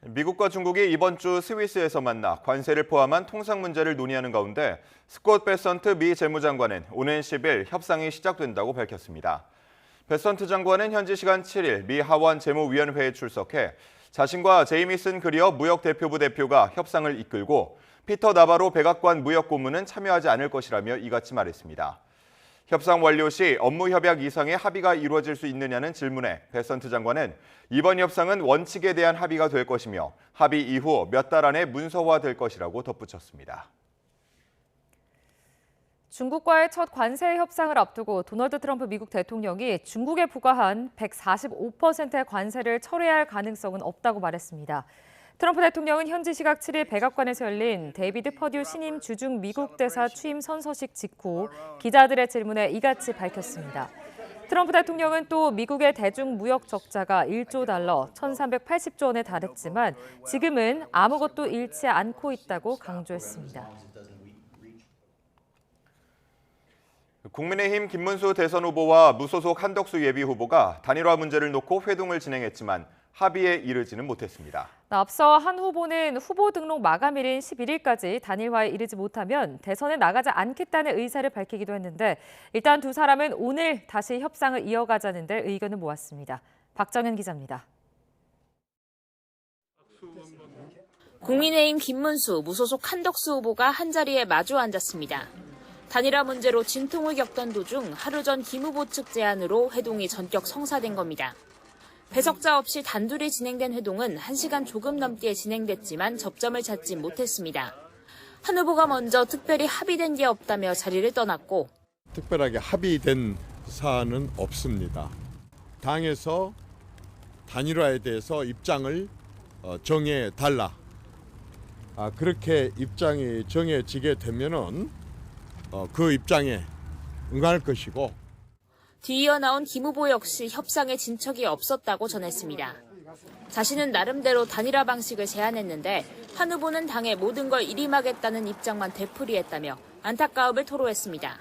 미국과 중국이 이번 주 스위스에서 만나 관세를 포함한 통상 문제를 논의하는 가운데 스콧 베선트 미 재무장관은 오는 10일 협상이 시작된다고 밝혔습니다. 베선트 장관은 현지 시간 7일 미 하원 재무위원회에 출석해 자신과 제이미슨 그리어 무역대표부 대표가 협상을 이끌고 피터 나바로 백악관 무역고문은 참여하지 않을 것이라며 이같이 말했습니다. 협상 완료 시 업무 협약 이상의 합의가 이루어질 수 있느냐는 질문에 베선트 장관은 이번 협상은 원칙에 대한 합의가 될 것이며 합의 이후 몇 달 안에 문서화될 것이라고 덧붙였습니다. 중국과의 첫 관세 협상을 앞두고 도널드 트럼프 미국 대통령이 중국에 부과한 145%의 관세를 철회할 가능성은 없다고 말했습니다. 트럼프 대통령은 현지 시각 7일 백악관에서 열린 데이비드 퍼듀 신임 주중 미국 대사 취임 선서식 직후 기자들의 질문에 이같이 밝혔습니다. 트럼프 대통령은 또 미국의 대중 무역 적자가 1조 달러, 1,380조 원에 달했지만 지금은 아무것도 잃지 않고 있다고 강조했습니다. 국민의힘 김문수 대선 후보와 무소속 한덕수 예비 후보가 단일화 문제를 놓고 회동을 진행했지만 합의에 이르지는 못했습니다. 앞서 한 후보는 후보 등록 마감일인 11일까지 단일화에 이르지 못하면 대선에 나가지 않겠다는 의사를 밝히기도 했는데 일단 두 사람은 오늘 다시 협상을 이어가자는 데 의견을 모았습니다. 박정현 기자입니다. 국민의힘 김문수, 무소속 한덕수 후보가 한자리에 마주 앉았습니다. 단일화 문제로 진통을 겪던 도중 하루 전 김 후보 측 제안으로 회동이 전격 성사된 겁니다. 배석자 없이 단둘이 진행된 회동은 1시간 조금 넘게 진행됐지만 접점을 찾지 못했습니다. 한 후보가 먼저 특별히 합의된 게 없다며 자리를 떠났고 특별하게 합의된 사안은 없습니다. 당에서 단일화에 대해서 입장을 정해달라. 그렇게 입장이 정해지게 되면은 그 입장에 응할 것이고 뒤이어 나온 김 후보 역시 협상에 진척이 없었다고 전했습니다. 자신은 나름대로 단일화 방식을 제안했는데 한 후보는 당의 모든 걸 일임하겠다는 입장만 되풀이했다며 안타까움을 토로했습니다.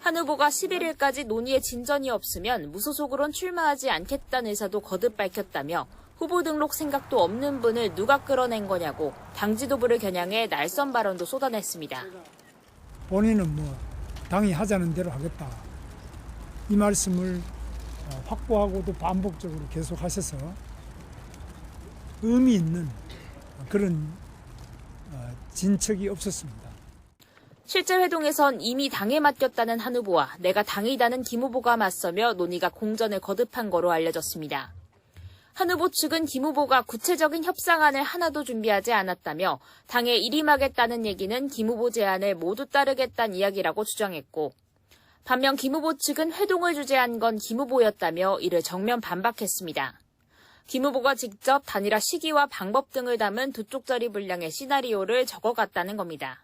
한 후보가 11일까지 논의에 진전이 없으면 무소속으론 출마하지 않겠다는 의사도 거듭 밝혔다며 후보 등록 생각도 없는 분을 누가 끌어낸 거냐고 당 지도부를 겨냥해 날선 발언도 쏟아냈습니다. 본인은 당이 하자는 대로 하겠다. 이 말씀을 확고하고도 반복적으로 계속하셔서 의미 있는 그런 진척이 없었습니다. 실제 회동에선 이미 당에 맡겼다는 한 후보와 내가 당이다는 김 후보가 맞서며 논의가 공전을 거듭한 거로 알려졌습니다. 한 후보 측은 김 후보가 구체적인 협상안을 하나도 준비하지 않았다며 당에 일임하겠다는 얘기는 김 후보 제안을 모두 따르겠다는 이야기라고 주장했고 반면 김 후보 측은 회동을 주재한 건 김 후보였다며 이를 정면 반박했습니다. 김 후보가 직접 단일화 시기와 방법 등을 담은 두 쪽짜리 분량의 시나리오를 적어갔다는 겁니다.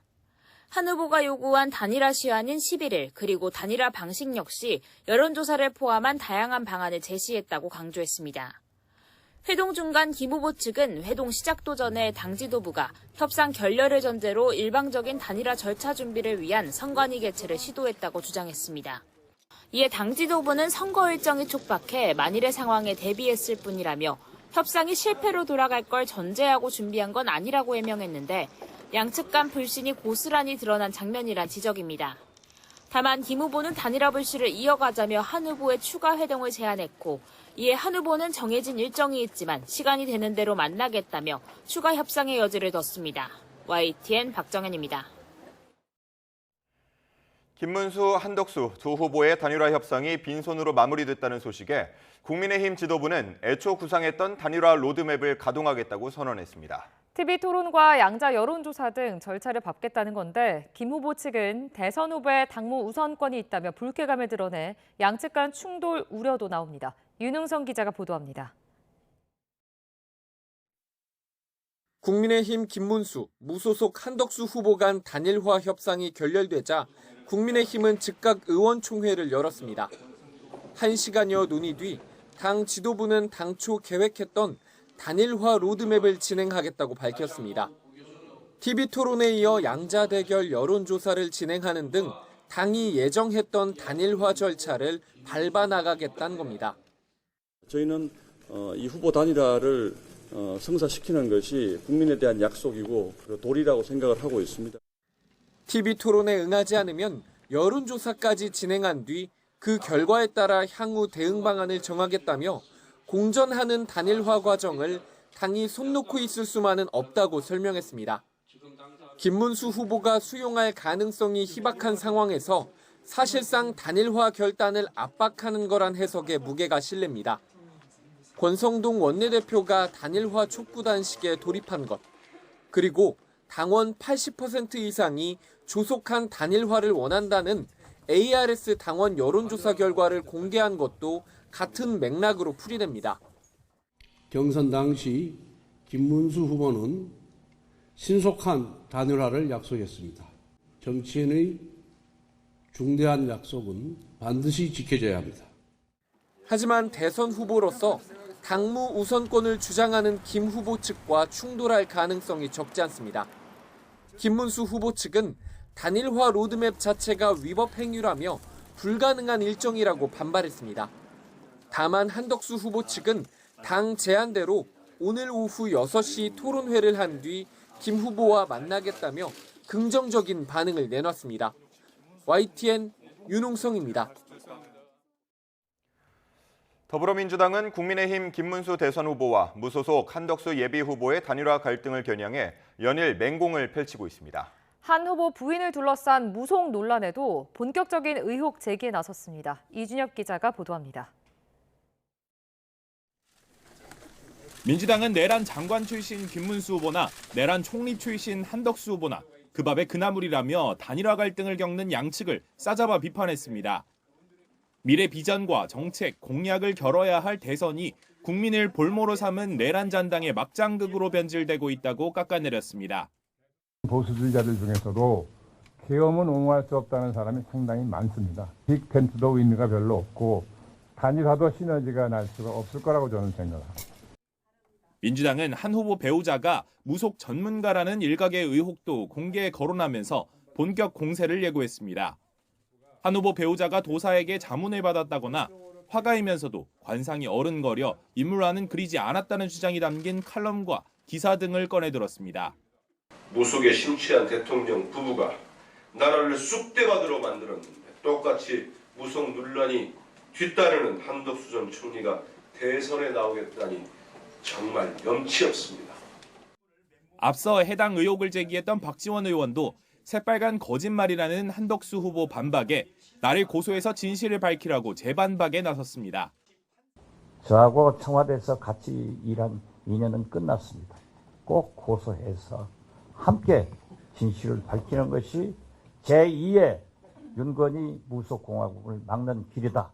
한 후보가 요구한 단일화 시한인 11일 그리고 단일화 방식 역시 여론조사를 포함한 다양한 방안을 제시했다고 강조했습니다. 회동 중간 김 후보 측은 회동 시작도 전에 당 지도부가 협상 결렬을 전제로 일방적인 단일화 절차 준비를 위한 선관위 개최를 시도했다고 주장했습니다. 이에 당 지도부는 선거 일정이 촉박해 만일의 상황에 대비했을 뿐이라며 협상이 실패로 돌아갈 걸 전제하고 준비한 건 아니라고 해명했는데 양측 간 불신이 고스란히 드러난 장면이란 지적입니다. 다만 김 후보는 단일화 불씨를 이어가자며 한 후보의 추가 회동을 제안했고 이에 한 후보는 정해진 일정이 있지만 시간이 되는 대로 만나겠다며 추가 협상의 여지를 뒀습니다. YTN 박정현입니다. 김문수, 한덕수 두 후보의 단일화 협상이 빈손으로 마무리됐다는 소식에 국민의힘 지도부는 애초 구상했던 단일화 로드맵을 가동하겠다고 선언했습니다. TV토론과 양자 여론조사 등 절차를 밟겠다는 건데 김 후보 측은 대선 후보의 당무 우선권이 있다며 불쾌감을 드러내 양측 간 충돌 우려도 나옵니다. 윤흥성 기자가 보도합니다. 국민의힘 김문수, 무소속 한덕수 후보 간 단일화 협상이 결렬되자 국민의힘은 즉각 의원총회를 열었습니다. 1시간여 논의 뒤 당 지도부는 당초 계획했던 단일화 로드맵을 진행하겠다고 밝혔습니다. TV토론에 이어 양자 대결 여론조사를 진행하는 등 당이 예정했던 단일화 절차를 밟아 나가겠다는 겁니다. 저희는 이 후보 단일화를 성사시키는 것이 국민에 대한 약속이고 도리라고 생각을 하고 있습니다. TV 토론에 응하지 않으면 여론조사까지 진행한 뒤 그 결과에 따라 향후 대응 방안을 정하겠다며 공전하는 단일화 과정을 당이 손 놓고 있을 수만은 없다고 설명했습니다. 김문수 후보가 수용할 가능성이 희박한 상황에서 사실상 단일화 결단을 압박하는 거란 해석에 무게가 실립니다. 권성동 원내대표가 단일화 촉구 단식에 돌입한 것, 그리고 당원 80% 이상이 조속한 단일화를 원한다는 ARS 당원 여론조사 결과를 공개한 것도 같은 맥락으로 풀이됩니다. 경선 당시 김문수 후보는 신속한 단일화를 약속했습니다. 정치인의 중대한 약속은 반드시 지켜져야 합니다. 하지만 대선 후보로서 당무 우선권을 주장하는 김 후보 측과 충돌할 가능성이 적지 않습니다. 김문수 후보 측은 단일화 로드맵 자체가 위법 행위라며 불가능한 일정이라고 반발했습니다. 다만 한덕수 후보 측은 당 제안대로 오늘 오후 6시 토론회를 한 뒤 김 후보와 만나겠다며 긍정적인 반응을 내놨습니다. YTN 윤홍성입니다. 더불어민주당은 국민의힘 김문수 대선 후보와 무소속 한덕수 예비 후보의 단일화 갈등을 겨냥해 연일 맹공을 펼치고 있습니다. 한 후보 부인을 둘러싼 무속 논란에도 본격적인 의혹 제기에 나섰습니다. 이준엽 기자가 보도합니다. 민주당은 내란 장관 출신 김문수 후보나 내란 총리 출신 한덕수 후보나 그 밥에 그나물이라며 단일화 갈등을 겪는 양측을 싸잡아 비판했습니다. 미래 비전과 정책, 공약을 겨뤄야 할 대선이 국민을 볼모로 삼은 내란 잔당의 막장극으로 변질되고 있다고 깎아내렸습니다. 보수주의자들 중에서도 계엄은 옹호할 수 없다는 사람이 상당히 많습니다. 빅텐트도 의미가 별로 없고 단일화도 시너지가 날 수가 없을 거라고 저는 생각합니다. 민주당은 한 후보 배우자가 무속 전문가라는 일각의 의혹도 공개에 거론하면서 본격 공세를 예고했습니다. 한 후보 배우자가 도사에게 자문을 받았다거나 화가이면서도 관상이 어른거려 인물화는 그리지 않았다는 주장이 담긴 칼럼과 기사 등을 꺼내들었습니다. 무속에 심취한 대통령 부부가 나라를 쑥대밭으로 만들었는데 똑같이 무속 논란이 뒤따르는 한덕수 전 총리가 대선에 나오겠다니 정말 염치 없습니다. 앞서 해당 의혹을 제기했던 박지원 의원도 새빨간 거짓말이라는 한덕수 후보 반박에 나를 고소해서 진실을 밝히라고 재반박에 나섰습니다. 저하고 청와대에서 같이 일한 인연은 끝났습니다. 꼭 고소해서 함께 진실을 밝히는 것이 제2의 윤건희 무속공화국을 막는 길이다.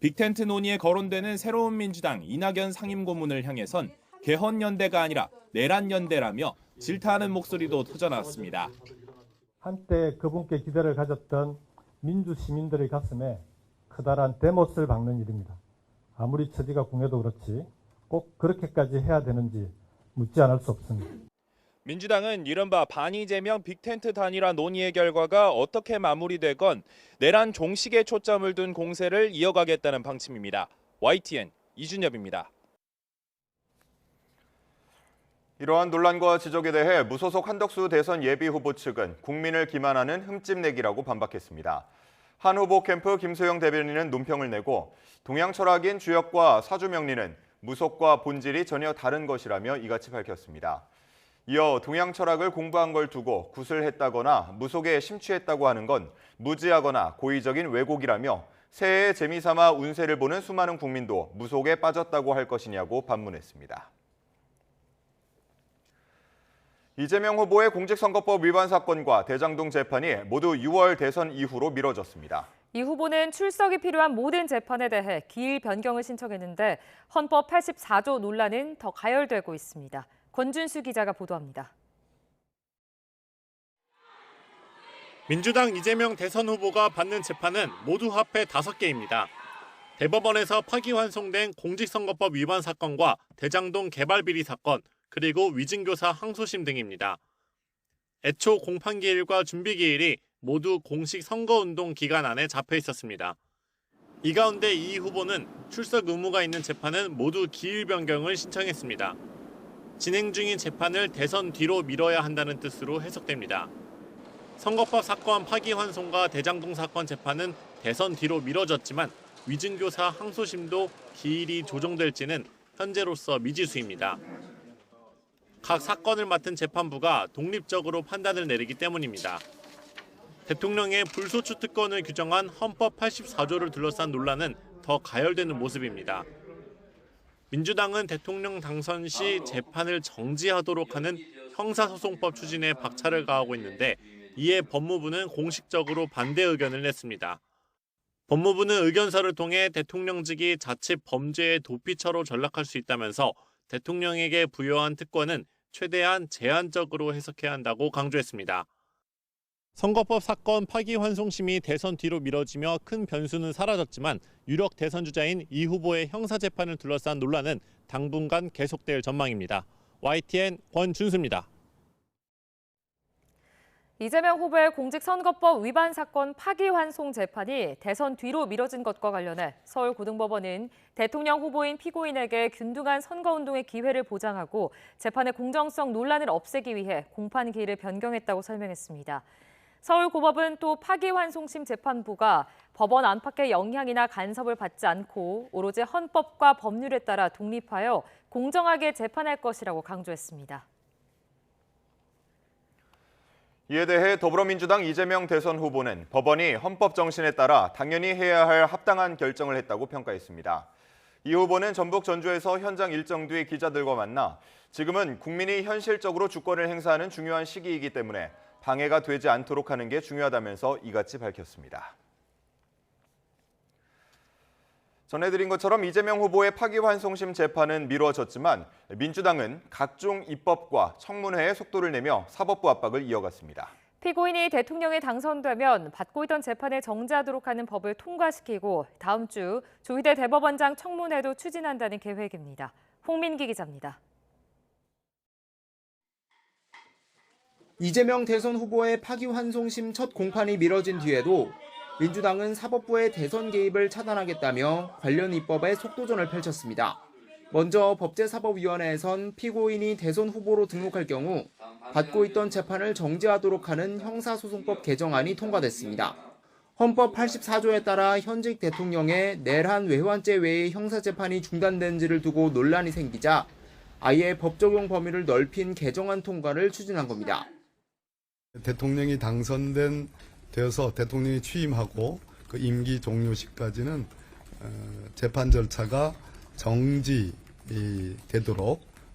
빅텐트 논의에 거론되는 새로운 민주당 이낙연 상임고문을 향해선 개헌연대가 아니라 내란연대라며 질타하는 목소리도 터져나왔습니다. 한때 그분께 기대를 가졌던 민주 시민들의 가슴에 커다란 대못을 박는 일입니다. 아무리 처지가 궁해도 그렇지 꼭 그렇게까지 해야 되는지 묻지 않을 수 없습니다. 민주당은 이른바 반이재명 빅텐트 단일화 논의의 결과가 어떻게 마무리되건 내란 종식에 초점을 둔 공세를 이어가겠다는 방침입니다. YTN 이준엽입니다. 이러한 논란과 지적에 대해 무소속 한덕수 대선 예비 후보 측은 국민을 기만하는 흠집내기라고 반박했습니다. 한 후보 캠프 김소영 대변인은 논평을 내고 동양 철학인 주역과 사주 명리는 무속과 본질이 전혀 다른 것이라며 이같이 밝혔습니다. 이어 동양 철학을 공부한 걸 두고 구슬했다거나 무속에 심취했다고 하는 건 무지하거나 고의적인 왜곡이라며 새해에 재미삼아 운세를 보는 수많은 국민도 무속에 빠졌다고 할 것이냐고 반문했습니다. 이재명 후보의 공직선거법 위반 사건과 대장동 재판이 모두 6월 대선 이후로 미뤄졌습니다. 이 후보는 출석이 필요한 모든 재판에 대해 기일 변경을 신청했는데 헌법 84조 논란은 더 가열되고 있습니다. 권준수 기자가 보도합니다. 민주당 이재명 대선 후보가 받는 재판은 모두 합해 5개입니다. 대법원에서 파기환송된 공직선거법 위반 사건과 대장동 개발 비리 사건, 그리고 위증교사 항소심 등입니다. 애초 공판기일과 준비기일이 모두 공식 선거운동 기간 안에 잡혀 있었습니다. 이 가운데 이 후보는 출석 의무가 있는 재판은 모두 기일 변경을 신청했습니다. 진행 중인 재판을 대선 뒤로 미뤄야 한다는 뜻으로 해석됩니다. 선거법 사건 파기환송과 대장동 사건 재판은 대선 뒤로 미뤄졌지만 위증교사 항소심도 기일이 조정될지는 현재로서 미지수입니다. 각 사건을 맡은 재판부가 독립적으로 판단을 내리기 때문입니다. 대통령의 불소추 특권을 규정한 헌법 84조를 둘러싼 논란은 더 가열되는 모습입니다. 민주당은 대통령 당선 시 재판을 정지하도록 하는 형사소송법 추진에 박차를 가하고 있는데 이에 법무부는 공식적으로 반대 의견을 냈습니다. 법무부는 의견서를 통해 대통령직이 자칫 범죄의 도피처로 전락할 수 있다면서 대통령에게 부여한 특권은 최대한 제한적으로 해석해야 한다고 강조했습니다. 선거법 사건 파기환송심이 대선 뒤로 미뤄지며 큰 변수는 사라졌지만 유력 대선 주자인 이 후보의 형사재판을 둘러싼 논란은 당분간 계속될 전망입니다. YTN 권준수입니다. 이재명 후보의 공직선거법 위반 사건 파기환송 재판이 대선 뒤로 미뤄진 것과 관련해 서울고등법원은 대통령 후보인 피고인에게 균등한 선거운동의 기회를 보장하고 재판의 공정성 논란을 없애기 위해 공판 기일을 변경했다고 설명했습니다. 서울고법은 또 파기환송심 재판부가 법원 안팎의 영향이나 간섭을 받지 않고 오로지 헌법과 법률에 따라 독립하여 공정하게 재판할 것이라고 강조했습니다. 이에 대해 더불어민주당 이재명 대선 후보는 법원이 헌법 정신에 따라 당연히 해야 할 합당한 결정을 했다고 평가했습니다. 이 후보는 전북 전주에서 현장 일정 뒤 기자들과 만나 지금은 국민이 현실적으로 주권을 행사하는 중요한 시기이기 때문에 방해가 되지 않도록 하는 게 중요하다면서 이같이 밝혔습니다. 전해드린 것처럼 이재명 후보의 파기환송심 재판은 미뤄졌지만 민주당은 각종 입법과 청문회에 속도를 내며 사법부 압박을 이어갔습니다. 피고인이 대통령에 당선되면 받고 있던 재판을 정지하도록 하는 법을 통과시키고 다음 주 조희대 대법원장 청문회도 추진한다는 계획입니다. 홍민기 기자입니다. 이재명 대선 후보의 파기환송심 첫 공판이 미뤄진 뒤에도 민주당은 사법부의 대선 개입을 차단하겠다며 관련 입법에 속도전을 펼쳤습니다. 먼저 법제사법위원회에선 피고인이 대선 후보로 등록할 경우 받고 있던 재판을 정지하도록 하는 형사소송법 개정안이 통과됐습니다. 헌법 84조에 따라 현직 대통령의 내란 외환죄 외의 형사재판이 중단된지를 두고 논란이 생기자 아예 법 적용 범위를 넓힌 개정안 통과를 추진한 겁니다. 대통령이 되어서 대통령이 취임하고 그 임기 종료시까지는 재판 절차가 정지되도록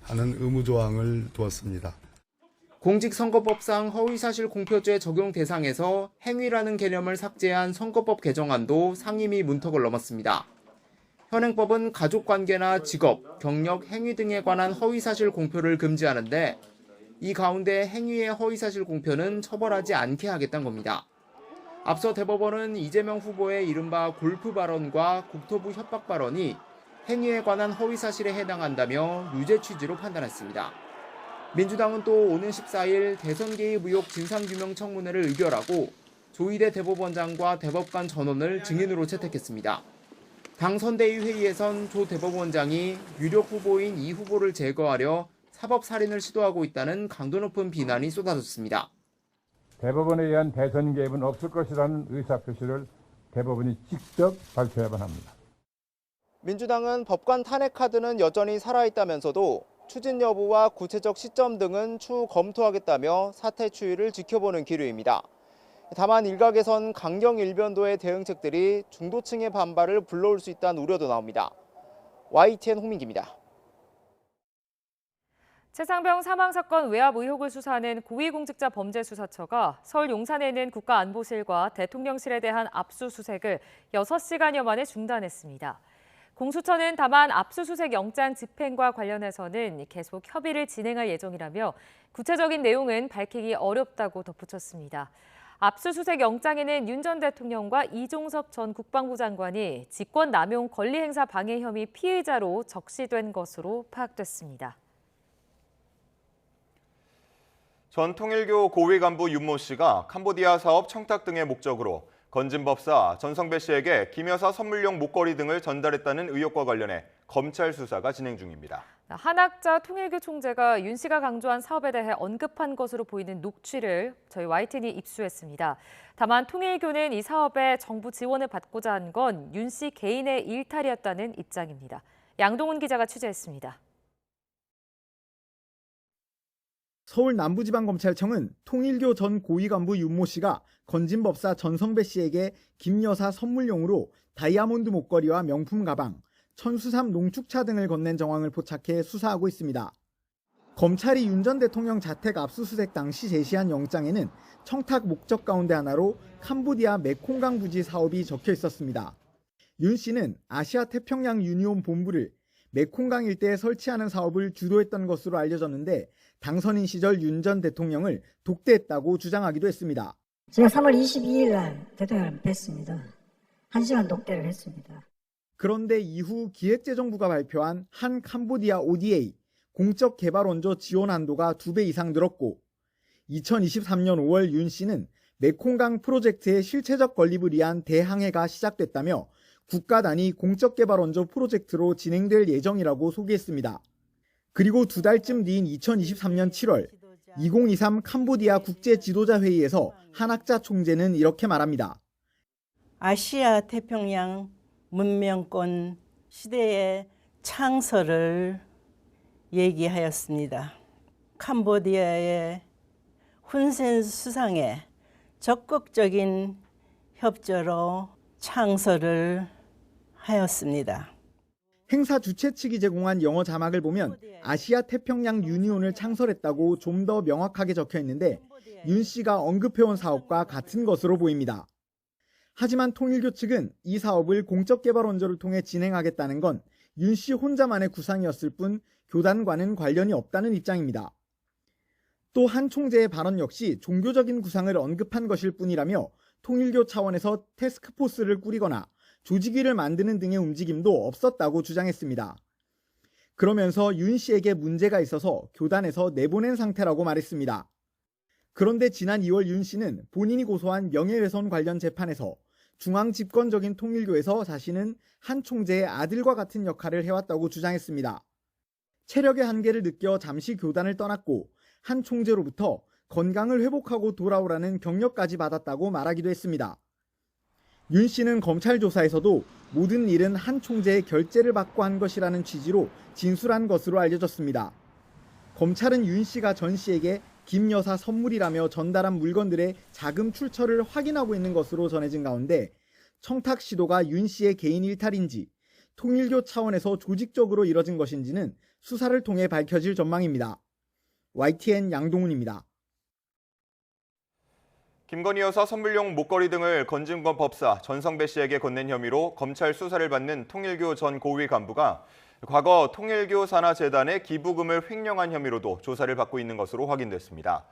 하는 의무조항을 두었습니다. 공직선거법상 허위사실 공표죄 적용 대상에서 행위라는 개념을 삭제한 선거법 개정안도 상임위 문턱을 넘었습니다. 현행법은 가족관계나 직업, 경력, 행위 등에 관한 허위사실 공표를 금지하는데 이 가운데 행위의 허위사실 공표는 처벌하지 않게 하겠다는 겁니다. 앞서 대법원은 이재명 후보의 이른바 골프 발언과 국토부 협박 발언이 행위에 관한 허위사실에 해당한다며 유죄 취지로 판단했습니다. 민주당은 또 오는 14일 대선 개입 의혹 진상규명 청문회를 의결하고 조희대 대법원장과 대법관 전원을 증인으로 채택했습니다. 당 선대위 회의에선 조 대법원장이 유력 후보인 이 후보를 제거하려 사법살인을 시도하고 있다는 강도 높은 비난이 쏟아졌습니다. 대법원에 의한 대선 개입은 없을 것이라는 의사표시를 대법원이 직접 발표해야만 합니다. 민주당은 법관 탄핵 카드는 여전히 살아있다면서도 추진 여부와 구체적 시점 등은 추후 검토하겠다며 사태 추이를 지켜보는 기류입니다. 다만 일각에선 강경 일변도의 대응책들이 중도층의 반발을 불러올 수 있다는 우려도 나옵니다. YTN 홍민기입니다. 최상병 사망사건 외압 의혹을 수사하는 고위공직자범죄수사처가 서울 용산에 있는 국가안보실과 대통령실에 대한 압수수색을 6시간여 만에 중단했습니다. 공수처는 다만 압수수색 영장 집행과 관련해서는 계속 협의를 진행할 예정이라며 구체적인 내용은 밝히기 어렵다고 덧붙였습니다. 압수수색 영장에는 윤 전 대통령과 이종섭 전 국방부 장관이 직권남용 권리행사 방해 혐의 피의자로 적시된 것으로 파악됐습니다. 전 통일교 고위 간부 윤모 씨가 캄보디아 사업 청탁 등의 목적으로 건진법사 전성배 씨에게 김여사 선물용 목걸이 등을 전달했다는 의혹과 관련해 검찰 수사가 진행 중입니다. 한학자 통일교 총재가 윤 씨가 강조한 사업에 대해 언급한 것으로 보이는 녹취를 저희 YTN이 입수했습니다. 다만 통일교는 이 사업에 정부 지원을 받고자 한 건 윤 씨 개인의 일탈이었다는 입장입니다. 양동훈 기자가 취재했습니다. 서울 남부지방검찰청은 통일교 전 고위간부 윤모 씨가 건진법사 전성배 씨에게 김 여사 선물용으로 다이아몬드 목걸이와 명품 가방, 천수삼 농축차 등을 건넨 정황을 포착해 수사하고 있습니다. 검찰이 윤 전 대통령 자택 압수수색 당시 제시한 영장에는 청탁 목적 가운데 하나로 캄보디아 메콩강 부지 사업이 적혀 있었습니다. 윤 씨는 아시아 태평양 유니온 본부를 메콩강 일대에 설치하는 사업을 주도했던 것으로 알려졌는데 당선인 시절 윤 전 대통령을 독대했다고 주장하기도 했습니다. 제가 3월 22일 날 대통령을 뵀습니다. 1시간 독대를 했습니다. 그런데 이후 기획재정부가 발표한 한 캄보디아 ODA 공적 개발 원조 지원 한도가 2배 이상 늘었고 2023년 5월 윤 씨는 메콩강 프로젝트의 실체적 건립을 위한 대항해가 시작됐다며 국가 단위 공적 개발 원조 프로젝트로 진행될 예정이라고 소개했습니다. 그리고 2달쯤 뒤인 2023년 7월 2023 캄보디아 국제 지도자 회의에서 한학자 총재는 이렇게 말합니다. 아시아 태평양 문명권 시대의 창설을 얘기하였습니다. 캄보디아의 훈센 수상의 적극적인 협조로 창설을 하였습니다. 행사 주최 측이 제공한 영어 자막을 보면 아시아 태평양 유니온을 창설했다고 좀 더 명확하게 적혀 있는데 윤 씨가 언급해온 사업과 같은 것으로 보입니다. 하지만 통일교 측은 이 사업을 공적 개발 원조를 통해 진행하겠다는 건 윤 씨 혼자만의 구상이었을 뿐 교단과는 관련이 없다는 입장입니다. 또 한 총재의 발언 역시 종교적인 구상을 언급한 것일 뿐이라며 통일교 차원에서 태스크포스를 꾸리거나 조직위를 만드는 등의 움직임도 없었다고 주장했습니다. 그러면서 윤 씨에게 문제가 있어서 교단에서 내보낸 상태라고 말했습니다. 그런데 지난 2월 윤 씨는 본인이 고소한 명예훼손 관련 재판에서 중앙 집권적인 통일교에서 자신은 한 총재의 아들과 같은 역할을 해왔다고 주장했습니다. 체력의 한계를 느껴 잠시 교단을 떠났고 한 총재로부터 건강을 회복하고 돌아오라는 격려까지 받았다고 말하기도 했습니다. 윤 씨는 검찰 조사에서도 모든 일은 한 총재의 결재를 받고 한 것이라는 취지로 진술한 것으로 알려졌습니다. 검찰은 윤 씨가 전 씨에게 김 여사 선물이라며 전달한 물건들의 자금 출처를 확인하고 있는 것으로 전해진 가운데 청탁 시도가 윤 씨의 개인 일탈인지 통일교 차원에서 조직적으로 이뤄진 것인지는 수사를 통해 밝혀질 전망입니다. YTN 양동훈입니다. 김건희 여사 선물용 목걸이 등을 건진권 법사 전성배 씨에게 건넨 혐의로 검찰 수사를 받는 통일교 전 고위 간부가 과거 통일교 산하재단의 기부금을 횡령한 혐의로도 조사를 받고 있는 것으로 확인됐습니다.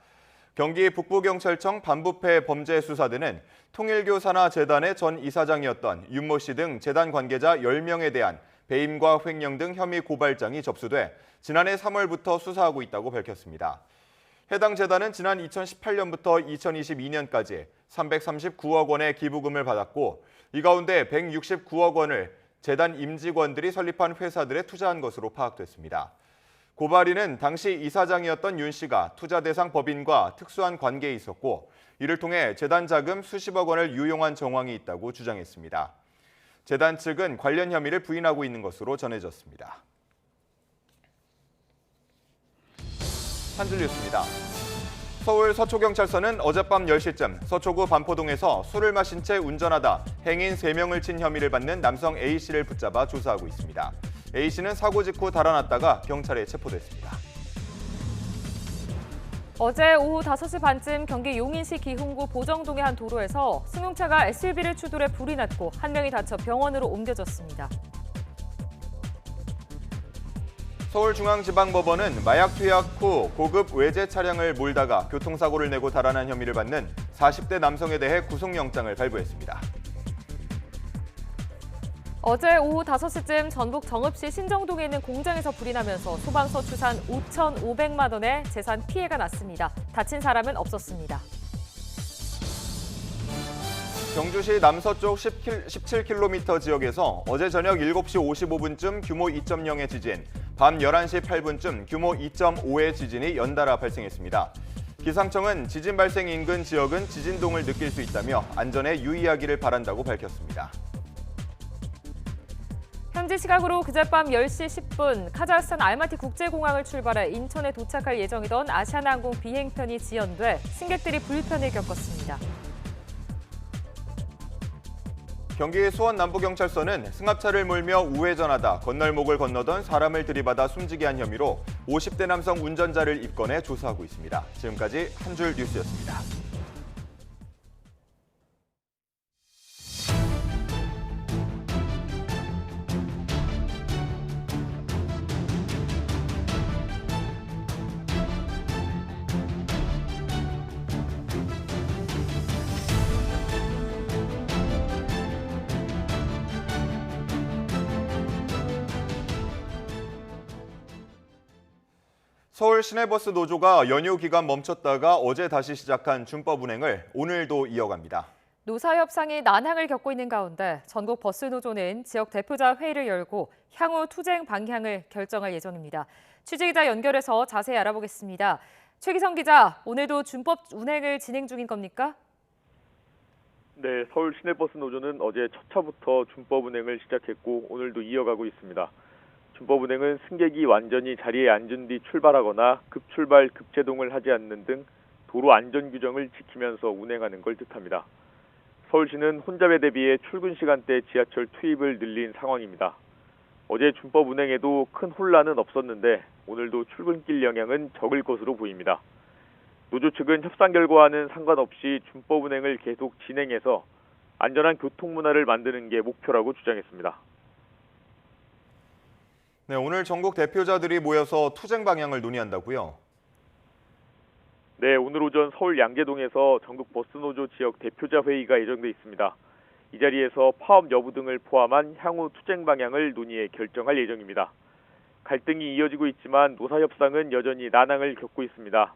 경기 북부경찰청 반부패 범죄수사대는 통일교 산하재단의 전 이사장이었던 윤모 씨 등 재단 관계자 10명에 대한 배임과 횡령 등 혐의 고발장이 접수돼 지난해 3월부터 수사하고 있다고 밝혔습니다. 해당 재단은 지난 2018년부터 2022년까지 339억 원의 기부금을 받았고 이 가운데 169억 원을 재단 임직원들이 설립한 회사들에 투자한 것으로 파악됐습니다. 고발인은 당시 이사장이었던 윤 씨가 투자 대상 법인과 특수한 관계에 있었고 이를 통해 재단 자금 수십억 원을 유용한 정황이 있다고 주장했습니다. 재단 측은 관련 혐의를 부인하고 있는 것으로 전해졌습니다. 한 줄 뉴스입니다. 서울 서초경찰서는 어젯밤 10시쯤 서초구 반포동에서 술을 마신 채 운전하다 행인 3명을 친 혐의를 받는 남성 A씨를 붙잡아 조사하고 있습니다. A씨는 사고 직후 달아났다가 경찰에 체포됐습니다. 어제 오후 5시 반쯤 경기 용인시 기흥구 보정동의 한 도로에서 승용차가 SUV를 추돌해 불이 났고 한 명이 다쳐 병원으로 옮겨졌습니다. 서울중앙지방법원은 마약 투약 후 고급 외제 차량을 몰다가 교통사고를 내고 달아난 혐의를 받는 40대 남성에 대해 구속영장을 발부했습니다. 어제 오후 5시쯤 전북 정읍시 신정동에 있는 공장에서 불이 나면서 소방서 추산 5,500만 원의 재산 피해가 났습니다. 다친 사람은 없었습니다. 경주시 남서쪽 17km 지역에서 어제 저녁 7시 55분쯤 규모 2.0의 지진, 밤 11시 8분쯤 규모 2.5의 지진이 연달아 발생했습니다. 기상청은 지진 발생 인근 지역은 지진동을 느낄 수 있다며 안전에 유의하기를 바란다고 밝혔습니다. 현지 시각으로 그젯밤 10시 10분 카자흐스탄 알마티 국제공항을 출발해 인천에 도착할 예정이던 아시아나항공 비행편이 지연돼 승객들이 불편을 겪었습니다. 경기 수원 남부경찰서는 승합차를 몰며 우회전하다 건널목을 건너던 사람을 들이받아 숨지게 한 혐의로 50대 남성 운전자를 입건해 조사하고 있습니다. 지금까지 한 줄 뉴스였습니다. 서울 시내버스 노조가 연휴 기간 멈췄다가 어제 다시 시작한 준법 운행을 오늘도 이어갑니다. 노사 협상이 난항을 겪고 있는 가운데 전국 버스 노조는 지역 대표자 회의를 열고 향후 투쟁 방향을 결정할 예정입니다. 취재기자 연결해서 자세히 알아보겠습니다. 최기성 기자, 오늘도 준법 운행을 진행 중인 겁니까? 네, 서울 시내버스 노조는 어제 첫 차부터 준법 운행을 시작했고 오늘도 이어가고 있습니다. 준법 운행은 승객이 완전히 자리에 앉은 뒤 출발하거나 급출발, 급제동을 하지 않는 등 도로 안전 규정을 지키면서 운행하는 걸 뜻합니다. 서울시는 혼잡에 대비해 출근 시간대 지하철 투입을 늘린 상황입니다. 어제 준법 운행에도 큰 혼란은 없었는데 오늘도 출근길 영향은 적을 것으로 보입니다. 노조 측은 협상 결과와는 상관없이 준법 운행을 계속 진행해서 안전한 교통 문화를 만드는 게 목표라고 주장했습니다. 네, 오늘 전국 대표자들이 모여서 투쟁 방향을 논의한다고요? 네, 오늘 오전 서울 양재동에서 전국 버스노조 지역 대표자 회의가 예정돼 있습니다. 이 자리에서 파업 여부 등을 포함한 향후 투쟁 방향을 논의해 결정할 예정입니다. 갈등이 이어지고 있지만 노사 협상은 여전히 난항을 겪고 있습니다.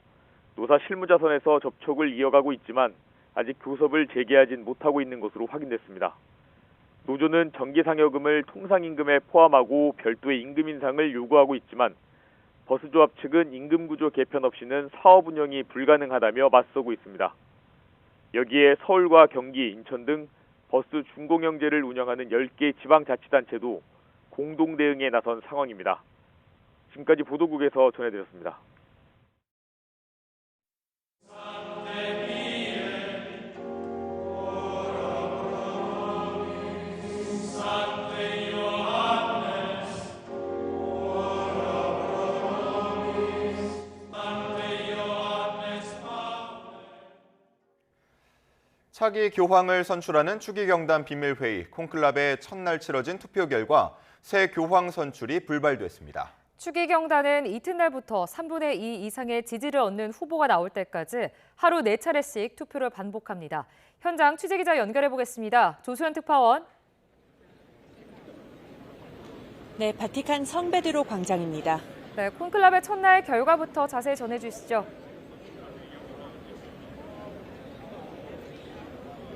노사 실무자선에서 접촉을 이어가고 있지만 아직 교섭을 재개하진 못하고 있는 것으로 확인됐습니다. 노조는 정기상여금을 통상임금에 포함하고 별도의 임금 인상을 요구하고 있지만 버스조합 측은 임금구조 개편 없이는 사업 운영이 불가능하다며 맞서고 있습니다. 여기에 서울과 경기, 인천 등 버스 준공영제를 운영하는 10개 지방자치단체도 공동 대응에 나선 상황입니다. 지금까지 보도국에서 전해드렸습니다. 차기 교황을 선출하는 추기경단 비밀회의 콘클라베 첫날 치러진 투표 결과 새 교황 선출이 불발됐습니다. 추기경단은 이튿날부터 3분의 2 이상의 지지를 얻는 후보가 나올 때까지 하루 4차례씩 투표를 반복합니다. 현장 취재기자 연결해 보겠습니다. 조수연 특파원. 네, 바티칸 성베드로 광장입니다. 네, 콘클라베 첫날 결과부터 자세히 전해주시죠.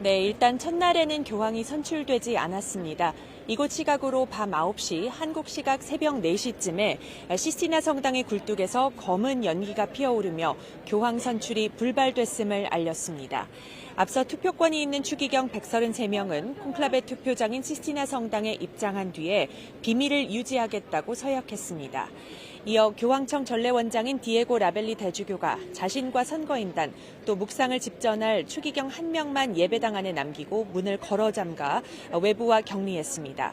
네, 일단 첫날에는 교황이 선출되지 않았습니다. 이곳 시각으로 밤 9시, 한국 시각 새벽 4시쯤에 시스티나 성당의 굴뚝에서 검은 연기가 피어오르며 교황 선출이 불발됐음을 알렸습니다. 앞서 투표권이 있는 추기경 133명은 콘클라베 투표장인 시스티나 성당에 입장한 뒤에 비밀을 유지하겠다고 서약했습니다. 이어 교황청 전례원장인 디에고 라벨리 대주교가 자신과 선거인단 또 묵상을 집전할 추기경 1명만 예배당 안에 남기고 문을 걸어 잠가 외부와 격리했습니다.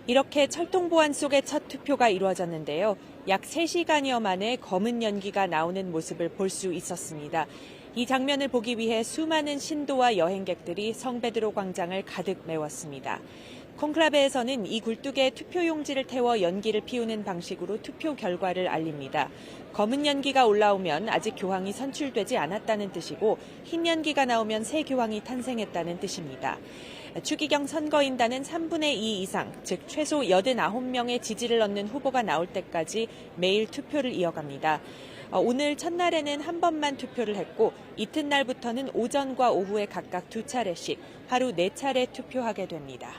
이렇게 철통보안 속의 첫 투표가 이루어졌는데요. 약 3시간여 만에 검은 연기가 나오는 모습을 볼 수 있었습니다. 이 장면을 보기 위해 수많은 신도와 여행객들이 성베드로 광장을 가득 메웠습니다. 콘클라베에서는 이 굴뚝에 투표용지를 태워 연기를 피우는 방식으로 투표 결과를 알립니다. 검은 연기가 올라오면 아직 교황이 선출되지 않았다는 뜻이고 흰 연기가 나오면 새 교황이 탄생했다는 뜻입니다. 추기경 선거인단은 3분의 2 이상, 즉 최소 89명의 지지를 얻는 후보가 나올 때까지 매일 투표를 이어갑니다. 오늘 첫날에는 한 번만 투표를 했고 이튿날부터는 오전과 오후에 각각 2차례씩 하루 4차례 투표하게 됩니다.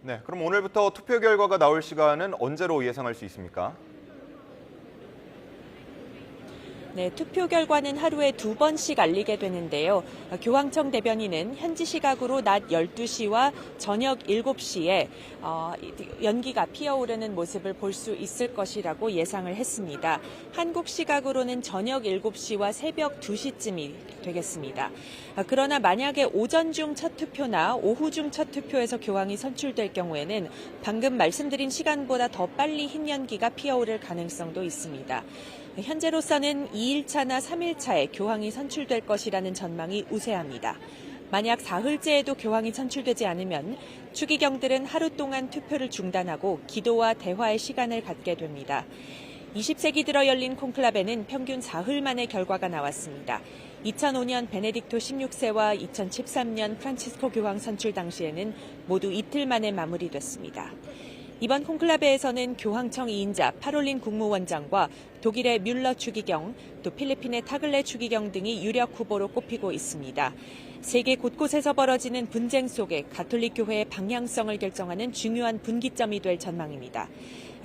네, 그럼 오늘부터 투표 결과가 나올 시간은 언제로 예상할 수 있습니까? 네, 투표 결과는 하루에 2번씩 알리게 되는데요. 교황청 대변인은 현지 시각으로 낮 12시와 저녁 7시에 연기가 피어오르는 모습을 볼 수 있을 것이라고 예상을 했습니다. 한국 시각으로는 저녁 7시와 새벽 2시쯤이 되겠습니다. 그러나 만약에 오전 중 첫 투표나 오후 중 첫 투표에서 교황이 선출될 경우에는 방금 말씀드린 시간보다 더 빨리 흰 연기가 피어오를 가능성도 있습니다. 현재로서는 2일차나 3일차에 교황이 선출될 것이라는 전망이 우세합니다. 만약 사흘째에도 교황이 선출되지 않으면 추기경들은 하루 동안 투표를 중단하고 기도와 대화의 시간을 갖게 됩니다. 20세기 들어 열린 콘클라베는 평균 사흘 만에 결과가 나왔습니다. 2005년 베네딕토 16세와 2013년 프란치스코 교황 선출 당시에는 모두 이틀 만에 마무리됐습니다. 이번 콘클라베에서는 교황청 2인자 파롤린 국무원장과 독일의 뮬러 추기경, 또 필리핀의 타글레 추기경 등이 유력 후보로 꼽히고 있습니다. 세계 곳곳에서 벌어지는 분쟁 속에 가톨릭 교회의 방향성을 결정하는 중요한 분기점이 될 전망입니다.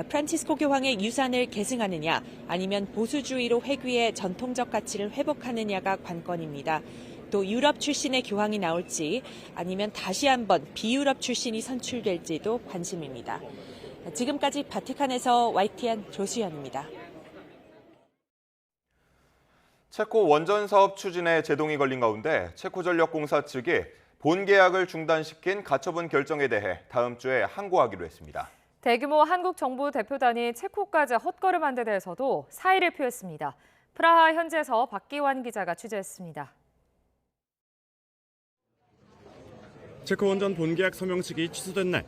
프란치스코 교황의 유산을 계승하느냐 아니면 보수주의로 회귀해 전통적 가치를 회복하느냐가 관건입니다. 또 유럽 출신의 교황이 나올지 아니면 다시 한번 비유럽 출신이 선출될지도 관심입니다. 지금까지 바티칸에서 YTN 조수연입니다. 체코 원전 사업 추진에 제동이 걸린 가운데 체코전력공사 측이 본 계약을 중단시킨 가처분 결정에 대해 다음 주에 항고하기로 했습니다. 대규모 한국 정부 대표단이 체코까지 헛걸음한 데 대해서도 사의를 표했습니다. 프라하 현지에서 박기환 기자가 취재했습니다. 체코 원전 본계약 서명식이 취소된 날,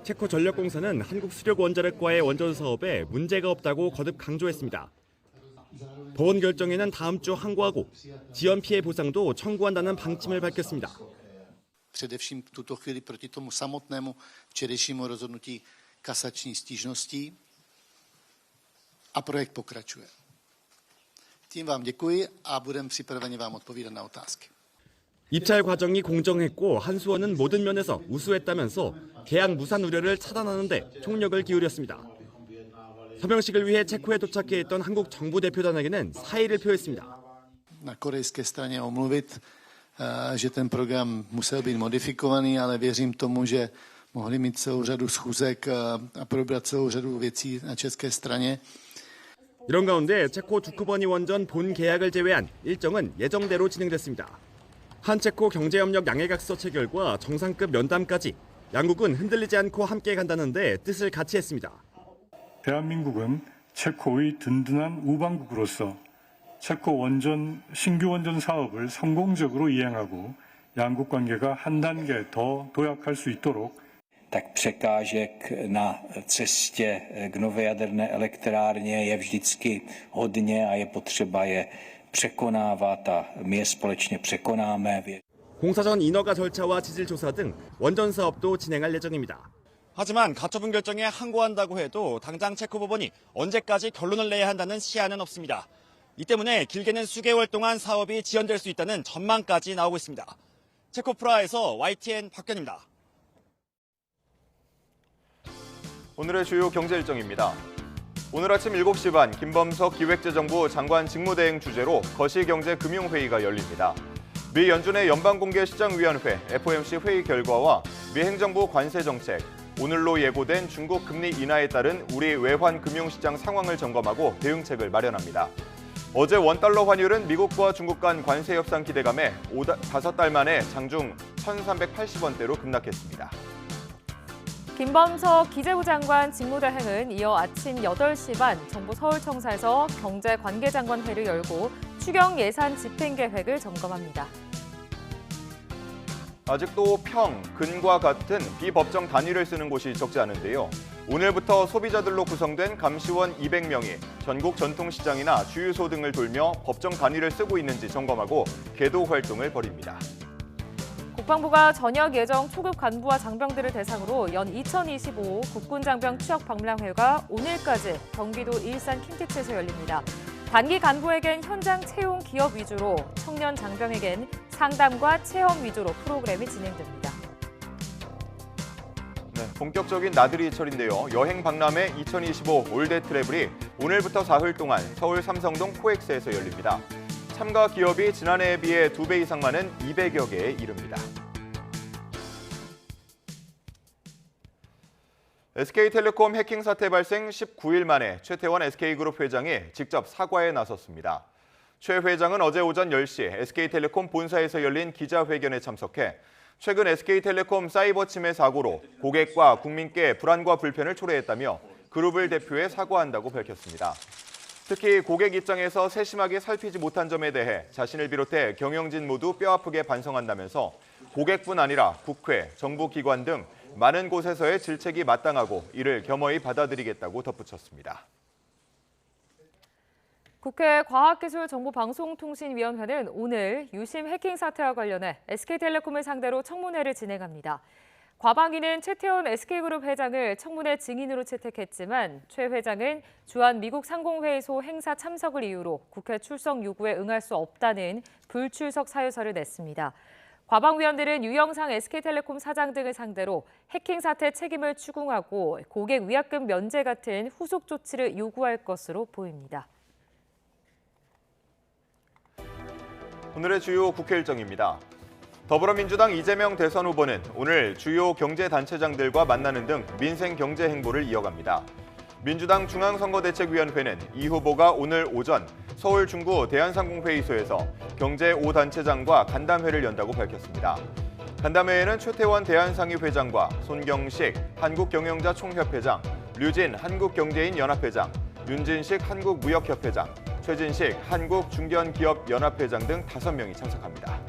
체코전력공사는 한국수력원자력과의 원전 사업에 문제가 없다고 거듭 강조했습니다. 법원 결정에는 다음 주 항고하고 지연 피해 보상도 청구한다는 방침을 밝혔습니다. Především v tuto chvíli proti tomu samotnému včerejšímu rozhodnutí kasační stížností a projekt pokračuje. Tím vám děkuji a budeme připraveni vám odpovídat na otázky. 입찰 과정이 공정했고 한수원은 모든 면에서 우수했다면서 계약 무산 우려를 차단하는 데 총력을 기울였습니다. 서명식을 위해 체코에 도착해 있던 한국 정부 대표단에게는 사의를 표했습니다. Na korejské straně omluvit, že ten program musel být modifikovaný, ale věřím tomu, že mohli mít celou řadu schůzek a probrat celou řadu věcí na české straně. 이런 가운데 체코 두쿠버니 원전 본 계약을 제외한 일정은 예정대로 진행됐습니다. 한체코 경제협력 양해각서 체결과 정상급 면담까지 양국은 흔들리지 않고 함께 간다는데 뜻을 같이 했습니다. 대한민국은 체코의 든든한 우방국으로서 체코 신규 원전 사업을 성공적으로 이행하고 양국 관계가 한 단계 더 도약할 수 있도록 tak překážek na cestě k nové jaderné elektrárně je vždycky hodně a je potřeba je překonávat a my je společně překonáme. 공사 전 인허가 절차와 지질 조사 등 원전 사업도 진행할 예정입니다. 하지만 가처분 결정에 항고한다고 해도 당장 체코 법원이 언제까지 결론을 내야 한다는 시한은 없습니다. 이 때문에 길게는 수개월 동안 사업이 지연될 수 있다는 전망까지 나오고 있습니다. 체코 프라하에서 YTN 박견입니다. 오늘의 주요 경제 일정입니다. 오늘 아침 7시 반 김범석 기획재정부 장관 직무대행 주재로 거시경제금융회의가 열립니다. 미 연준의 연방공개시장위원회 FOMC 회의 결과와 미 행정부 관세정책, 오늘로 예고된 중국 금리 인하에 따른 우리 외환 금융시장 상황을 점검하고 대응책을 마련합니다. 어제 원달러 환율은 미국과 중국 간 관세 협상 기대감에 5달 만에 장중 1,380원대로 급락했습니다. 김범석 기재부 장관 직무대행은 이어 아침 8시 반 정부 서울청사에서 경제관계장관회를 열고 추경 예산 집행 계획을 점검합니다. 아직도 평, 근과 같은 비법정 단위를 쓰는 곳이 적지 않은데요. 오늘부터 소비자들로 구성된 감시원 200명이 전국 전통시장이나 주유소 등을 돌며 법정 단위를 쓰고 있는지 점검하고 계도 활동을 벌입니다. 국방부가 전역 예정 초급 간부와 장병들을 대상으로 연 2025 국군장병 취업 박람회가 오늘까지 경기도 일산 킨텍스에서 열립니다. 단기 간부에겐 현장 채용 기업 위주로, 청년 장병에겐 상담과 체험 위주로 프로그램이 진행됩니다. 본격적인 나들이철인데요. 여행 박람회 2025 올드 트래블이 오늘부터 사흘 동안 서울 삼성동 코엑스에서 열립니다. 참가 기업이 지난해에 비해 2배 이상 많은 200여 개에 이릅니다. SK텔레콤 해킹 사태 발생 19일 만에 최태원 SK그룹 회장이 직접 사과에 나섰습니다. 최 회장은 어제 오전 10시 SK텔레콤 본사에서 열린 기자회견에 참석해 최근 SK텔레콤 사이버 침해 사고로 고객과 국민께 불안과 불편을 초래했다며 그룹을 대표해 사과한다고 밝혔습니다. 특히 고객 입장에서 세심하게 살피지 못한 점에 대해 자신을 비롯해 경영진 모두 뼈아프게 반성한다면서 고객뿐 아니라 국회, 정부 기관 등 많은 곳에서의 질책이 마땅하고 이를 겸허히 받아들이겠다고 덧붙였습니다. 국회 과학기술정보방송통신위원회는 오늘 유심 해킹 사태와 관련해 SK텔레콤을 상대로 청문회를 진행합니다. 과방위는 최태원 SK그룹 회장을 청문회 증인으로 채택했지만 최 회장은 주한 미국 상공회의소 행사 참석을 이유로 국회 출석 요구에 응할 수 없다는 불출석 사유서를 냈습니다. 과방위원들은 유영상 SK텔레콤 사장 등을 상대로 해킹 사태 책임을 추궁하고 고객 위약금 면제 같은 후속 조치를 요구할 것으로 보입니다. 오늘의 주요 국회 일정입니다. 더불어민주당 이재명 대선 후보는 오늘 주요 경제단체장들과 만나는 등 민생 경제 행보를 이어갑니다. 민주당 중앙선거대책위원회는 이 후보가 오늘 오전 서울 중구 대한상공회의소에서 경제 5단체장과 간담회를 연다고 밝혔습니다. 간담회에는 최태원 대한상의 회장과 손경식 한국경영자 총협회장, 류진 한국경제인연합회장, 윤진식 한국무역협회장, 최진식 한국중견기업연합회장 등 5명이 참석합니다.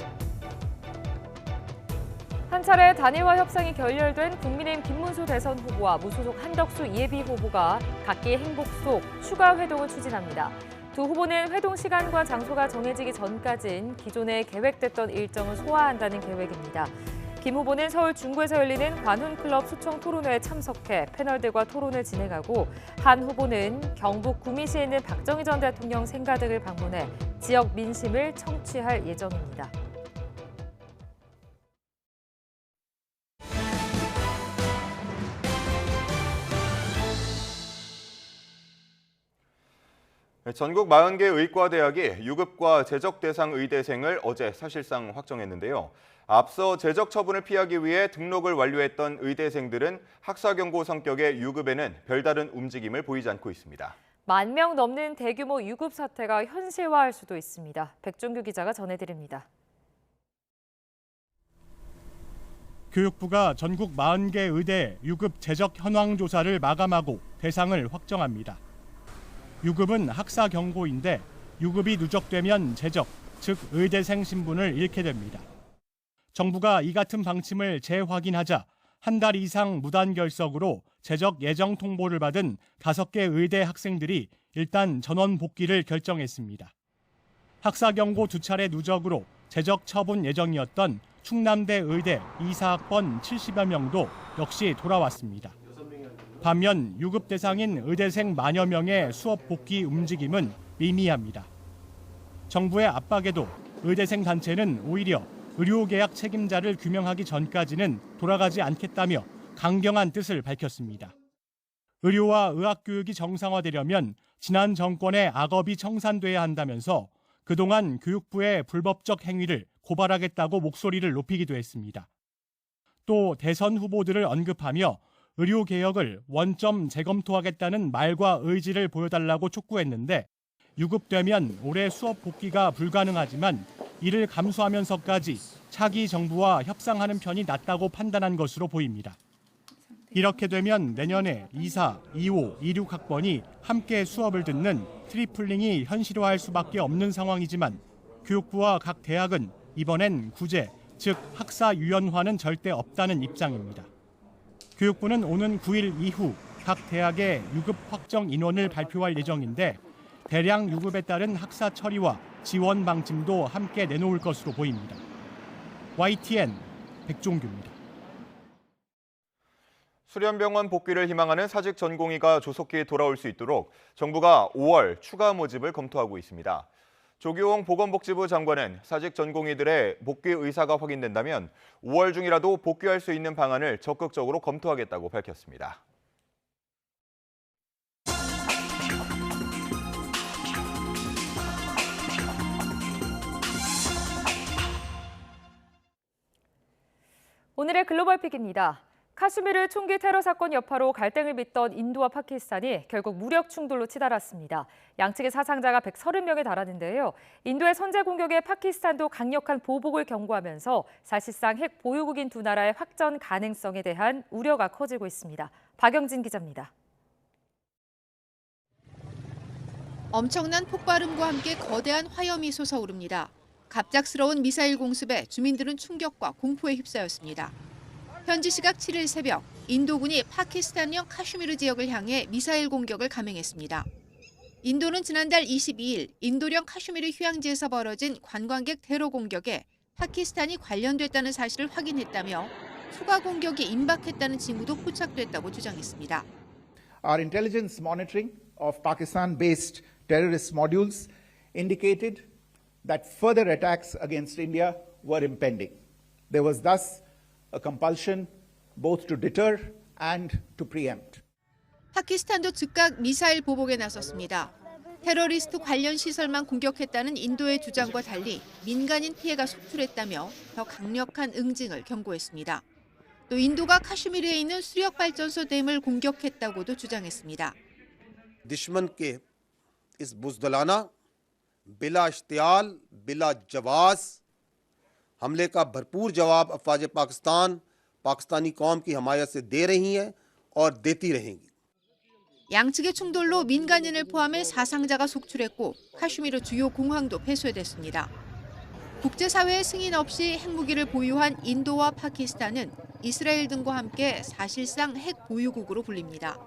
한 차례 단일화 협상이 결렬된 국민의힘 김문수 대선 후보와 무소속 한덕수 예비 후보가 각기 행복 속 추가 회동을 추진합니다. 두 후보는 회동 시간과 장소가 정해지기 전까지는 기존에 계획됐던 일정을 소화한다는 계획입니다. 김 후보는 서울 중구에서 열리는 관훈클럽 소청 토론회에 참석해 패널들과 토론을 진행하고 한 후보는 경북 구미시에 있는 박정희 전 대통령 생가 등을 방문해 지역 민심을 청취할 예정입니다. 전국 40개 의과대학이 유급과 재적 대상 의대생을 어제 사실상 확정했는데요. 앞서 재적 처분을 피하기 위해 등록을 완료했던 의대생들은 학사 경고 성격의 유급에는 별다른 움직임을 보이지 않고 있습니다. 10,000명 넘는 대규모 유급 사태가 현실화할 수도 있습니다. 백종규 기자가 전해드립니다. 교육부가 전국 40개 의대 유급 재적 현황 조사를 마감하고 대상을 확정합니다. 유급은 학사 경고인데 유급이 누적되면 재적, 즉 의대생 신분을 잃게 됩니다. 정부가 이 같은 방침을 재확인하자 한 달 이상 무단 결석으로 재적 예정 통보를 받은 5개 의대 학생들이 일단 전원 복귀를 결정했습니다. 학사 경고 2차례 누적으로 재적 처분 예정이었던 충남대 의대 2사학번 70여 명도 역시 돌아왔습니다. 반면 유급 대상인 의대생 10,000여 명의 수업 복귀 움직임은 미미합니다. 정부의 압박에도 의대생 단체는 오히려 의료계약 책임자를 규명하기 전까지는 돌아가지 않겠다며 강경한 뜻을 밝혔습니다. 의료와 의학교육이 정상화되려면 지난 정권의 악업이 청산돼야 한다면서 그동안 교육부의 불법적 행위를 고발하겠다고 목소리를 높이기도 했습니다. 또 대선 후보들을 언급하며 의료개혁을 원점 재검토하겠다는 말과 의지를 보여달라고 촉구했는데 유급되면 올해 수업 복귀가 불가능하지만 이를 감수하면서까지 차기 정부와 협상하는 편이 낫다고 판단한 것으로 보입니다. 이렇게 되면 내년에 24, 25, 26학번이 함께 수업을 듣는 트리플링이 현실화할 수밖에 없는 상황이지만 교육부와 각 대학은 이번엔 구제, 즉 학사 유연화는 절대 없다는 입장입니다. 교육부는 오는 9일 이후 각 대학의 유급 확정 인원을 발표할 예정인데 대량 유급에 따른 학사 처리와 지원 방침도 함께 내놓을 것으로 보입니다. YTN 백종규입니다. 수련병원 복귀를 희망하는 사직 전공의가 조속히 돌아올 수 있도록 정부가 5월 추가 모집을 검토하고 있습니다. 조규홍 보건복지부 장관은 사직 전공의들의 복귀 의사가 확인된다면 5월 중이라도 복귀할 수 있는 방안을 적극적으로 검토하겠다고 밝혔습니다. 오늘의 글로벌 픽입니다. 카슈미르 총기 테러 사건 여파로 갈등을 빚던 인도와 파키스탄이 결국 무력 충돌로 치달았습니다. 양측의 사상자가 130명에 달하는데요. 인도의 선제 공격에 파키스탄도 강력한 보복을 경고하면서 사실상 핵 보유국인 두 나라의 확전 가능성에 대한 우려가 커지고 있습니다. 박영진 기자입니다. 엄청난 폭발음과 함께 거대한 화염이 솟아오릅니다. 갑작스러운 미사일 공습에 주민들은 충격과 공포에 휩싸였습니다. 현지 시각 7일 새벽, 인도군이 파키스탄령 카슈미르 지역을 향해 미사일 공격을 감행했습니다. 인도는 지난달 22일 인도령 카슈미르 휴양지에서 벌어진 관광객 테러 공격에 파키스탄이 관련됐다는 사실을 확인했다며 추가 공격이 임박했다는 징후도 포착됐다고 주장했습니다. Our intelligence monitoring of Pakistan-based terrorist modules indicated that further attacks against India were impending. There was thus a compulsion both to deter and to preempt. 파키스탄도 즉각 미사일 보복에 나섰습니다. 테러리스트 관련 시설만 공격했다는 인도의 주장과 달리 민간인 피해가 속출했다며 더 강력한 응징을 경고했습니다. 또 인도가 카슈미르에 있는 수력 발전소 댐을 공격했다고도 주장했습니다. दुश्मन के इस बुज़दिलाना बिला इश्तियाल बिला जवाज़ हमले का भरपूर जवाब अफ़वाज पाकिस्तान पाकिस्तानी कौम की हमायत से दे रही हैं और देती रहेंगी. 양측의 충돌로 민간인을 포함해 사상자가 속출했고 카슈미르 주요 공항도 폐쇄됐습니다. 국제사회의 승인 없이 핵무기를 보유한 인도와 파키스탄은 이스라엘 등과 함께 사실상 핵 보유국으로 불립니다.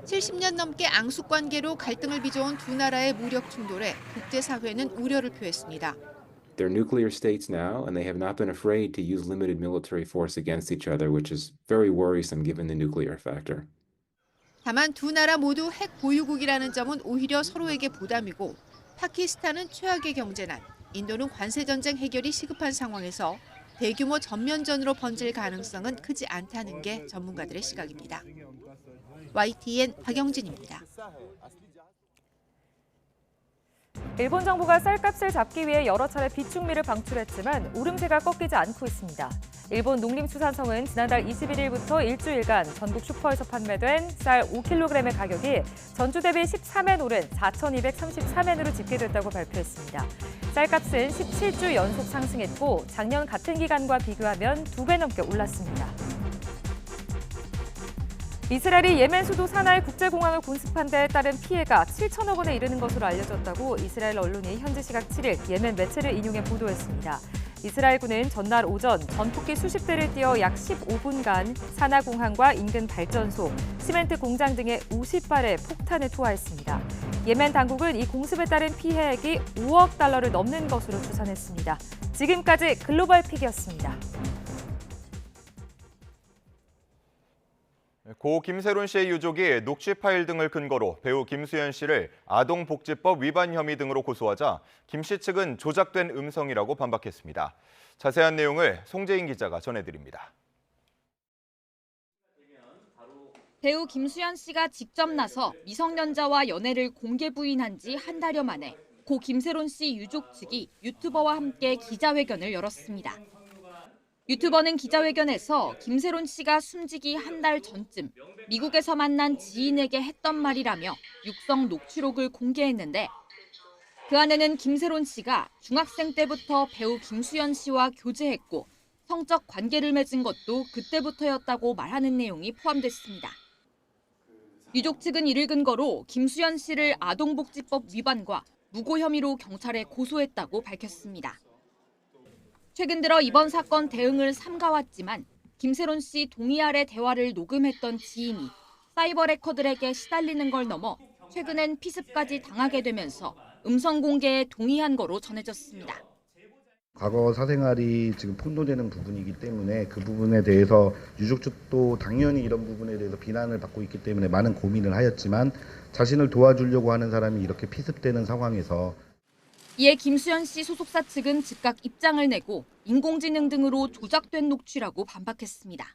70년 넘게 앙숙 관계로 갈등을 빚어온 두 나라의 무력 충돌에 국제사회는 우려를 표했습니다. They're nuclear states now, and they have not been afraid to use limited military force against each other, which is very worrisome given the nuclear factor. 다만 두 나라 모두 핵 보유국이라는 점은 오히려 서로에게 부담이고 파키스탄은 최악의 경제난, 인도는 관세 전쟁 해결이 시급한 상황에서 대규모 전면전으로 번질 가능성은 크지 않다는 게 전문가들의 시각입니다. YTN 박영진입니다. 일본 정부가 쌀값을 잡기 위해 여러 차례 비축미를 방출했지만 오름세가 꺾이지 않고 있습니다. 일본 농림수산성은 지난달 21일부터 일주일간 전국 슈퍼에서 판매된 쌀 5kg의 가격이 전주 대비 13엔 오른 4,233엔으로 집계됐다고 발표했습니다. 쌀값은 17주 연속 상승했고 작년 같은 기간과 비교하면 2배 넘게 올랐습니다. 이스라엘이 예멘 수도 사나의 국제공항을 공습한 데에 따른 피해가 7천억 원에 이르는 것으로 알려졌다고 이스라엘 언론이 현지 시각 7일 예멘 매체를 인용해 보도했습니다. 이스라엘군은 전날 오전 전폭기 수십 대를 띄워 약 15분간 사나 공항과 인근 발전소, 시멘트 공장 등에 50발의 폭탄을 투하했습니다. 예멘 당국은 이 공습에 따른 피해액이 5억 달러를 넘는 것으로 추산했습니다. 지금까지 글로벌 픽이었습니다. 고 김세론 씨의 유족이 녹취 파일 등을 근거로 배우 김수현 씨를 아동복지법 위반 혐의 등으로 고소하자 김 씨 측은 조작된 음성이라고 반박했습니다. 자세한 내용을 송재인 기자가 전해드립니다. 배우 김수현 씨가 직접 나서 미성년자와 연애를 공개 부인한 지 한 달여 만에 고 김세론 씨 유족 측이 유튜버와 함께 기자회견을 열었습니다. 유튜버는 기자회견에서 김세론 씨가 숨지기 한 달 전쯤 미국에서 만난 지인에게 했던 말이라며 육성 녹취록을 공개했는데 그 안에는 김세론 씨가 중학생 때부터 배우 김수현 씨와 교제했고 성적 관계를 맺은 것도 그때부터였다고 말하는 내용이 포함됐습니다. 유족 측은 이를 근거로 김수현 씨를 아동복지법 위반과 무고 혐의로 경찰에 고소했다고 밝혔습니다. 최근 들어 이번 사건 대응을 삼가왔지만 김세론 씨 동의 아래 대화를 녹음했던 지인이 사이버 레커들에게 시달리는 걸 넘어 최근엔 피습까지 당하게 되면서 음성 공개에 동의한 거로 전해졌습니다. 과거 사생활이 지금 폭로되는 부분이기 때문에 그 부분에 대해서 유족 측도 당연히 이런 부분에 대해서 비난을 받고 있기 때문에 많은 고민을 하였지만 자신을 도와주려고 하는 사람이 이렇게 피습되는 상황에서 이에 김수현 씨 소속사 측은 즉각 입장을 내고 인공지능 등으로 조작된 녹취라고 반박했습니다.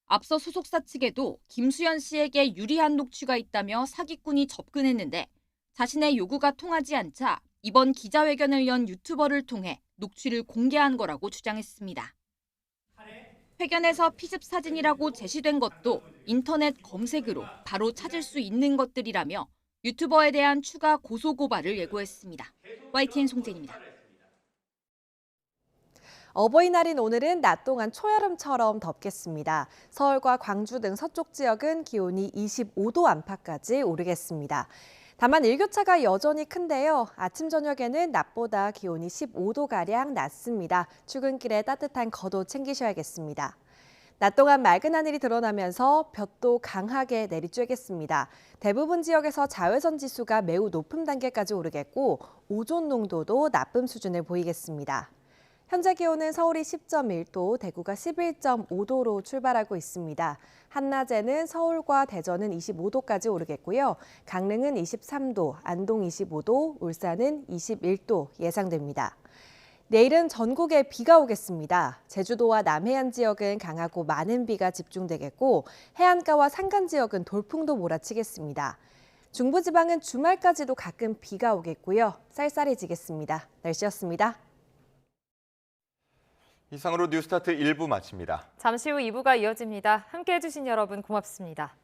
앞서 소속사 측에도 김수현 씨에게 유리한 녹취가 있다며 사기꾼이 접근했는데 자신의 요구가 통하지 않자 이번 기자회견을 연 유튜버를 통해 녹취를 공개한 거라고 주장했습니다. 회견에서 피습 사진이라고 제시된 것도 인터넷 검색으로 바로 찾을 수 있는 것들이라며 유튜버에 대한 추가 고소고발을 예고했습니다. YTN 송재인입니다. 어버이날인 오늘은 낮 동안 초여름처럼 덥겠습니다. 서울과 광주 등 서쪽 지역은 기온이 25도 안팎까지 오르겠습니다. 다만 일교차가 여전히 큰데요. 아침 저녁에는 낮보다 기온이 15도가량 낮습니다. 출근길에 따뜻한 겉옷 챙기셔야겠습니다. 낮 동안 맑은 하늘이 드러나면서 볕도 강하게 내리쬐겠습니다. 대부분 지역에서 자외선 지수가 매우 높은 단계까지 오르겠고 오존 농도도 나쁨 수준을 보이겠습니다. 현재 기온은 서울이 10.1도, 대구가 11.5도로 출발하고 있습니다. 한낮에는 서울과 대전은 25도까지 오르겠고요. 강릉은 23도, 안동 25도, 울산은 21도 예상됩니다. 내일은 전국에 비가 오겠습니다. 제주도와 남해안 지역은 강하고 많은 비가 집중되겠고 해안가와 산간 지역은 돌풍도 몰아치겠습니다. 중부지방은 주말까지도 가끔 비가 오겠고요. 쌀쌀해지겠습니다. 날씨였습니다. 이상으로 뉴스타트 1부 마칩니다. 잠시 후 2부가 이어집니다. 함께해 주신 여러분 고맙습니다.